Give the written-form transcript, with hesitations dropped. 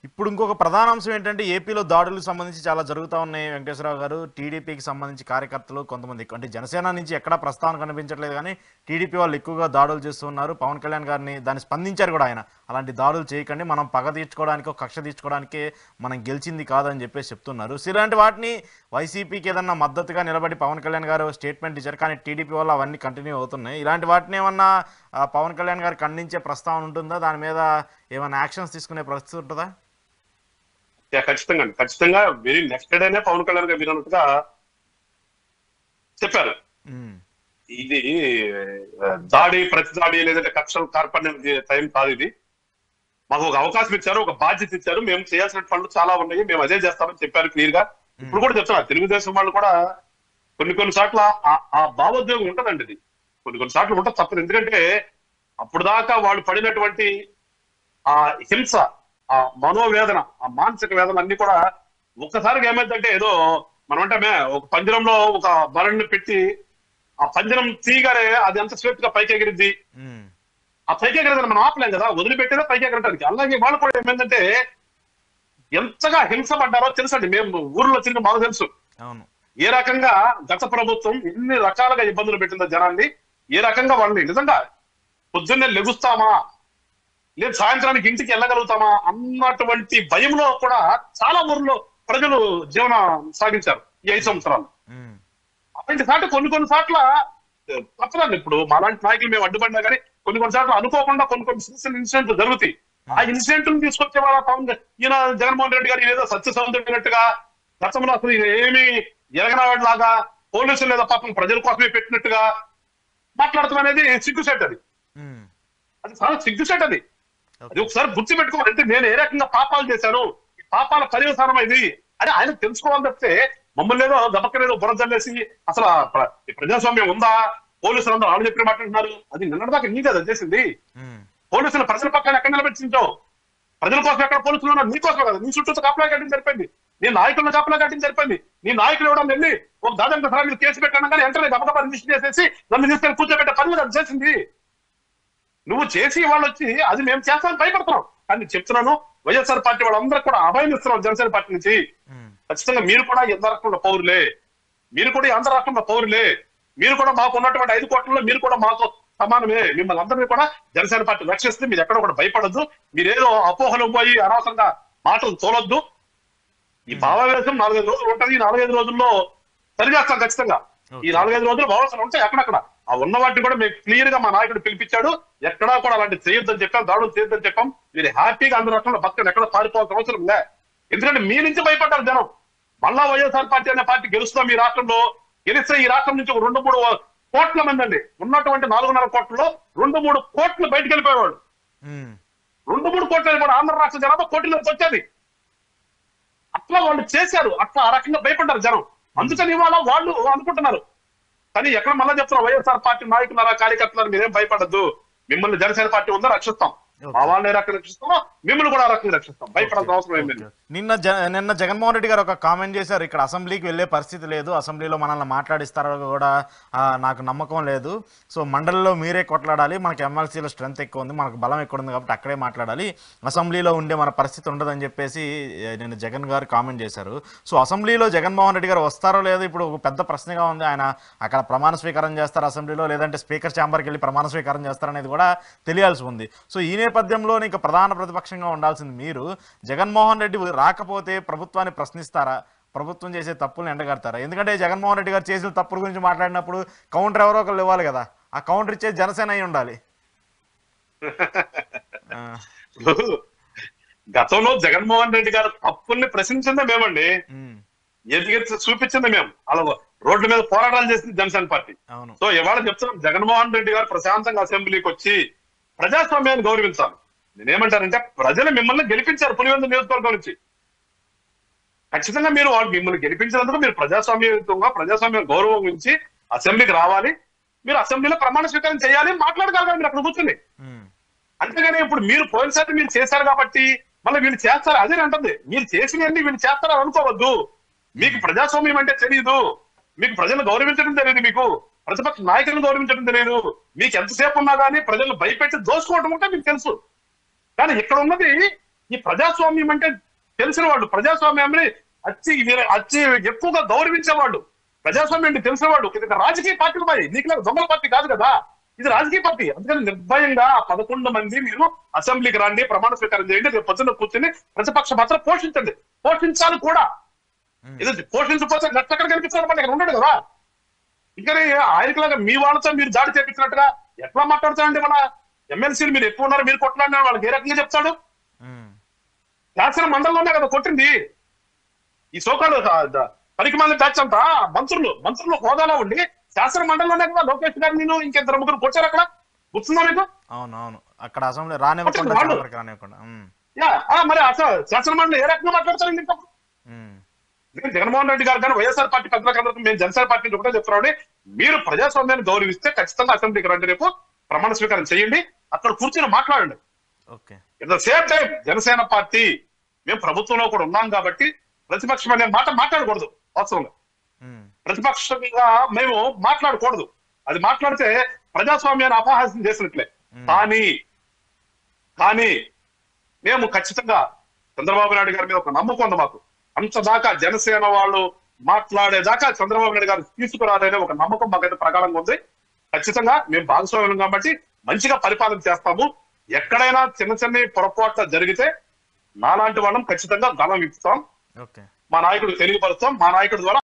ఇప్పుడు ఇంకొక ప్రధాన అంశం ఏంటంటే ఏపీలో దాడులకు సంబంధించి చాలా జరుగుతూ ఉన్నాయి వెంకటేశ్వరరావు గారు. టీడీపీకి సంబంధించి కార్యకర్తలు కొంతమంది అంటే జనసేన నుంచి ఎక్కడా ప్రస్తావన కనిపించట్లేదు కానీ టీడీపీ వాళ్ళు ఎక్కువగా దాడులు చేస్తున్నారు. పవన్ కళ్యాణ్ గారిని దాన్ని స్పందించారు కూడా ఆయన. అలాంటి దాడులు చేయకండి, మనం పగ తీర్చుకోవడానికి కక్ష తీర్చుకోవడానికి మనం గెలిచింది కాదని చెప్పేసి చెప్తున్నారు. సో ఇలాంటి వాటిని వైసీపీకి ఏదన్నా మద్దతుగా నిలబడి పవన్ కళ్యాణ్ గారు స్టేట్మెంట్ ఇచ్చారు, కానీ టీడీపీ వల్ల అవన్నీ కంటిన్యూ అవుతున్నాయి. ఇలాంటి వాటిని ఏమన్నా పవన్ కళ్యాణ్ గారు ఖండించే ప్రస్తావన ఉంటుందా? దాని మీద ఏమైనా యాక్షన్స్ తీసుకునే పరిస్థితి ఉంటుందా? ఖచ్చితంగా ఖచ్చితంగా వెరీ నెక్స్ట్ డేనే పవన్ కళ్యాణ్ గారు మీరు అన్నట్టుగా చెప్పారు. ఇది దాడి ప్రతి దాడి లేదంటే కక్షలు కార్పణ్య టైం కాదు. ఇది మాకు ఒక అవకాశం ఇచ్చారు, ఒక బాధ్యత ఇచ్చారు, మేము చేయాల్సిన పనులు చాలా ఉన్నాయి, మేము అదే చేస్తామని చెప్పారు క్లియర్ గా. ఇప్పుడు కూడా చెప్తున్నారు తెలుగుదేశం వాళ్ళు కూడా కొన్ని సార్లు ఆ భావోద్వేగం ఉంటదండి. ఇది కొన్ని సార్లు ఉంటుంది, తప్పదు. ఎందుకంటే అప్పుడు దాకా వాళ్ళు పడినటువంటి ఆ హింస, ఆ మనోవేదన, ఆ మానసిక వేదన అన్ని కూడా ఒక్కసారిగా ఏమైందంటే ఏదో మనం అంటే ఒక పంజరంలో ఒక బలని పెట్టి ఆ పంజరం తీయగానే అది ఎంత స్వేప్ గా పైకి ఎగిరిద్ది. ఆ పైకి ఎగరదని మనం ఆపలేం కదా, వదిలిపెట్టేదా పైకి ఎగరటానికి. అలాగే వాళ్ళు కూడా ఏమైందంటే ఎంతగా హింస పడ్డారో తెలుసండి. మేము ఊర్లో తిరిగి మాకు తెలుసు ఏ రకంగా గత ప్రభుత్వం ఎన్ని రకాలుగా ఇబ్బందులు పెట్టిందో జనాన్ని, ఏ రకంగా వాళ్ళని నిజంగా పొద్దున్నే లెగుస్తామా లేదు సాయంత్రానికి ఇంటికి వెళ్ళగలుగుతామా అన్నటువంటి భయంలో కూడా చాలా ఊర్లో ప్రజలు జీవనం సాగించారు ఈ 5 సంవత్సరాలు. అలాంటి సార్లు కొన్ని సార్లు తప్పదండి. ఇప్పుడు మాలాంటి నాయకులు మేము అడ్డుపడినా కానీ కొన్ని సార్లు అనుకోకుండా కొన్ని ఇన్సిడెంట్లు జరుగుతాయి. ఆ ఇన్సిడెంట్ తీసుకొచ్చే వాళ్ళ ఈయన జగన్మోహన్ రెడ్డి గారు ఏదో సత్యసంధుడినట్టుగా గతంలో అసలు ఏమి ఎరగనవాడిలాగా పోలీసులు లేదా పాపం ప్రజల కోసమే పెట్టినట్టుగా మాట్లాడటం అనేది సిగ్గుసేట్. అది చాలా సిగ్గుసేట్. అది ఒకసారి గుర్తు పెట్టుకోవాలంటే నేను ఏ రకంగా పాపాలు చేశాను, పాపాల పర్యవసానం ఇది అని ఆయన తెలుసుకోవాలి తప్పితే మమ్మల్ని ఏదో గబక్కనేదో బురదల్లేసి అసలు ప్రజాస్వామ్యం ఉందా, పోలీసులు అందరూ ఆళ్ళు చెప్పిన మాట్లాడుతున్నారు. అది నిన్నటిదాకా నీ కదా చేసింది. పోలీసులు ప్రజల పక్కన ఎక్కడ నిలబెట్టించావు? ప్రజల కోసం ఎక్కడ పోలీసులు ఉన్నారు? నీ కోసం కదా. నీ చుట్టూ కాపలా కట్టింది సరిపోయింది, నీ నాయకులను కాపలా కట్టింది సరిపోయింది. నీ నాయకులు ఇవ్వడం వెళ్ళి ఒక దాదాపు సార్ మీరు కేసు పెట్టాను కానీ వెంటనే గబగబా రిజిస్టర్ చేసేసి నన్ను తీసుకెళ్ళి కూర్చోబెట్టే పని అది చేసింది. నువ్వు చేసి వాళ్ళు వచ్చి అది మేము చేస్తామని భయపడుతున్నాం. కానీ చెప్తున్నాను, వైఎస్ఆర్ పార్టీ వాళ్ళందరూ కూడా అభయం ఇస్తున్నాం జనసేన పార్టీ నుంచి. ఖచ్చితంగా మీరు కూడా ఎంత రాష్ట్రంలో పౌరులే, మీరు కూడా ఆంధ్ర రాష్ట్రంలో పౌరులే, మీరు కూడా మాకు ఉన్నటువంటి 5 కోట్లలో మీరు కూడా మాకు సమానమే. మిమ్మల్ని అందరినీ కూడా జనసేన పార్టీ రక్షిస్తుంది. మీరు ఎక్కడ కూడా భయపడద్దు. మీరేదో అపోహలు పోయి అనవసరంగా మాటలు తోలొద్దు. ఈ భావావేశం 4-5 రోజులు ఉంటుంది. ఈ 4-5 రోజుల్లో సరిచేస్తాం ఖచ్చితంగా. ఈ 4-5 రోజులు భావాలు ఉంటాయి అక్కడక్కడ. ఆ ఉన్న వాటిని కూడా మేము క్లియర్ గా మా నాయకుడు పిలిపించాడు. ఎక్కడా కూడా అలాంటి చేయొద్దని చెప్పాం, దాడులు చేయొద్దని చెప్పాం. మీరు హ్యాపీగా అందరూ రాష్ట్రంలో బతకండి, ఎక్కడ పారిపోవాల్సిన అవసరం లే. ఎందుకంటే మీ నుంచి భయపడ్డారు జనం. మళ్ళా వైఎస్ఆర్ పార్టీ అనే పార్టీ గెలుస్తాం ఈ రాష్ట్రంలో. గెలిస్తే ఈ రాష్ట్రం నుంచి 2-3 కోట్ల మంది అండి ఉన్నటువంటి 4.5 కోట్లలో 2-3 కోట్లు బయటకు వెళ్ళిపోయేవాడు. 2-3 కోట్లు వెళ్ళిపోయాడు. ఆంధ్ర రాష్ట్ర జనాభా కోట్లలోకి వచ్చేది. అట్లా వాళ్ళు చేశారు, అట్లా ఆ రకంగా భయపడ్డారు జనం. అందుకని ఇవాళ వాళ్ళు అనుకుంటున్నారు. కానీ ఎక్కడ మళ్ళా చెప్తున్నారు వైఎస్ఆర్ పార్టీ నాయకులారా కార్యకర్తలను మీరేం భయపడద్దు, మిమ్మల్ని జనసేన పార్టీ ఉందో రక్షిస్తాం, మా వాళ్ళని రక్షిస్తామో మిమ్మల్ని కూడా రక్షిస్తాం, భయపడాల్సిన అవసరం ఏం లేదు. నిన్న జగన్మోహన్ రెడ్డి గారు ఒక కామెంట్ చేశారు, ఇక్కడ అసెంబ్లీకి వెళ్ళే పరిస్థితి లేదు, అసెంబ్లీలో మనల్ని మాట్లాడిస్తారో కూడా నాకు నమ్మకం లేదు, సో మండలిలో మీరే కొట్లాడాలి, మనకి ఎమ్మెల్సీలో స్ట్రెంత్ ఎక్కువ ఉంది, మనకు బలం ఎక్కువ ఉంది కాబట్టి అక్కడే మాట్లాడాలి, అసెంబ్లీలో ఉండే మన పరిస్థితి ఉండదని చెప్పేసి నిన్న జగన్ గారు కామెంట్ చేశారు. సో అసెంబ్లీలో జగన్మోహన్ రెడ్డి గారు వస్తారో లేదో ఇప్పుడు ఒక పెద్ద ప్రశ్నగా ఉంది. ఆయన అక్కడ ప్రమాణ స్వీకారం చేస్తారు అసెంబ్లీలో, లేదంటే స్పీకర్ ఛాంబర్కి వెళ్ళి ప్రమాణ స్వీకారం చేస్తారనేది కూడా తెలియాల్సి ఉంది. సో ఈ నేపథ్యంలో ఇంకా ప్రధాన ప్రతిపక్షంగా ఉండాల్సింది మీరు. జగన్మోహన్ రెడ్డి రాకపోతే ప్రభుత్వాన్ని ప్రశ్నిస్తారా, ప్రభుత్వం చేసే తప్పులను ఎండగడతారా? ఎందుకంటే జగన్మోహన్ రెడ్డి గారు చేసిన తప్పుల గురించి మాట్లాడినప్పుడు కౌంటర్ ఎవరో ఒకళ్ళు ఇవ్వాలి కదా, ఆ కౌంటర్ ఇచ్చే జనసేన అయి ఉండాలి. గతంలో జగన్మోహన్ రెడ్డి గారు తప్పుల్ని ప్రశ్నించిందే మేమండి, ఎదిగి చూపించింది మేము. అలా రోడ్ల మీద పోరాటాలు చేసింది జనసేన పార్టీ. సో ఇవాళ చెప్తున్నాం, జగన్మోహన్ రెడ్డి గారు ప్రశాంతంగా అసెంబ్లీకి వచ్చి ప్రజాస్వామ్యాన్ని గౌరవించాలి. నేనేమంటానంటే ప్రజలు మిమ్మల్ని గెలిపించారు పులివెందుల నియోజకవర్గం నుంచి. ఖచ్చితంగా మీరు వాళ్ళు మిమ్మల్ని గెలిపించినందుకు మీరు ప్రజాస్వామ్యంగా ప్రజాస్వామ్యం గౌరవం గురించి అసెంబ్లీకి రావాలి, మీరు అసెంబ్లీలో ప్రమాణ స్వీకారం చేయాలి, మాట్లాడగలగాలి మీరు అక్కడ కూర్చుని. అంతేగాని ఇప్పుడు మీరు పోయినసారి మీరు చేశారు కాబట్టి మళ్ళీ వీళ్ళు చేస్తారు అదే అంటుంది. మీరు చేసినవన్నీ వీళ్ళు చేస్తారని అనుకోవద్దు. మీకు ప్రజాస్వామ్యం అంటే తెలియదు, మీకు ప్రజలను గౌరవించడం తెలియదు, మీకు ప్రతిపక్ష నాయకులను గౌరవించడం తెలియదు. మీకు ఎంతసేపు ఉన్నా కానీ ప్రజలను భయపెట్టి దోసుకోవడం ఉంటే మీకు తెలుసు. కానీ ఇక్కడ ఉన్నది ఈ ప్రజాస్వామ్యం అంటే తెలిసిన వాళ్ళు, ప్రజాస్వామ్యాన్ని అచ్చి ఎక్కువగా గౌరవించేవాళ్ళు, ప్రజాస్వామ్యం అంటే తెలిసిన వాళ్ళు. ఇది రాజకీయ పార్టీలు మరి, నీకు దొంగల పార్టీ కాదు కదా, ఇది రాజకీయ పార్టీ. అందుకని నిర్భయంగా 11 మంది మీరు అసెంబ్లీకి రండి, ప్రమాణ స్వీకారం చేయండి, రేపు పొద్దున్న కూర్చొని ప్రతిపక్ష పాత్ర పోషించండి, పోషించాలి కూడా. ఇది పోషించకపోతే ఎక్కడ కనిపించాలి, మనకి ఇక్కడ ఉండడు కదా. ఇంకా ఆయనకులాగా మీ వాళ్ళతో మీరు దాడి చేపించినట్టుగా ఎట్లా మాట్లాడతాడండి? మన ఎమ్మెల్సీలు మీరు ఎక్కువ ఉన్నారు, మీరు కొట్లాడిన వాళ్ళకి ఏ రకంగా చెప్తాడు? శాసన మండలంలోనే కదా కొట్టింది. ఈ సోకాలు పనికి మంది బ్యాచ్ అంతా మంత్రులు హోదాలో ఉండి శాసన మండలంలోనే కదా లోకేష్ గారు నేను ఇంకెద్దరు ముగ్గురు కొట్టారు అక్కడ. గుర్తుందా మీకు? అవునవును, అక్కడ అసెంబ్లీ రానివ్వకుండా. మరి అసలు శాసన మండలి ఏ రకంగా మాట్లాడతారండి? ఇంకా జగన్మోహన్ రెడ్డి గారు కానీ వైఎస్ఆర్ పార్టీ పెద్దలకు మేము జనసేన పార్టీ ఒకటే చెప్తున్నామండి, మీరు ప్రజాస్వామ్యాన్ని గౌరవిస్తే ఖచ్చితంగా అసెంబ్లీకి రండి, రేపు ప్రమాణ స్వీకారం చేయండి, అక్కడ కూర్చొని మాట్లాడండి. At the same time Janasena party మేము ప్రభుత్వంలో కూడా ఉన్నాం కాబట్టి ప్రతిపక్షం అనే మాట మాట్లాడకూడదు. వాస్తవంగా ప్రతిపక్షంగా మేము మాట్లాడకూడదు. అది మాట్లాడితే ప్రజాస్వామ్యాన్ని అపహాస్యం చేసినట్లే. కానీ మేము ఖచ్చితంగా చంద్రబాబు నాయుడు గారి మీద ఒక నమ్మకం ఉంది మాకు. అంతదాకా జనసేన వాళ్ళు మాట్లాడేదాకా చంద్రబాబు నాయుడు గారు తీసుకురాదనే ఒక నమ్మకం మాకైతే ప్రగాఢంగా ఉంది. ఖచ్చితంగా మేము భాగస్వామ్యం కాబట్టి మంచిగా పరిపాలన చేస్తాము. ఎక్కడైనా చిన్న పొరపాట్లు జరిగితే నాలాంటి వాళ్ళం ఖచ్చితంగా గలం ఇస్తాం, మా నాయకుడికి తెలియపరుస్తాం, మా నాయకుడి ద్వారా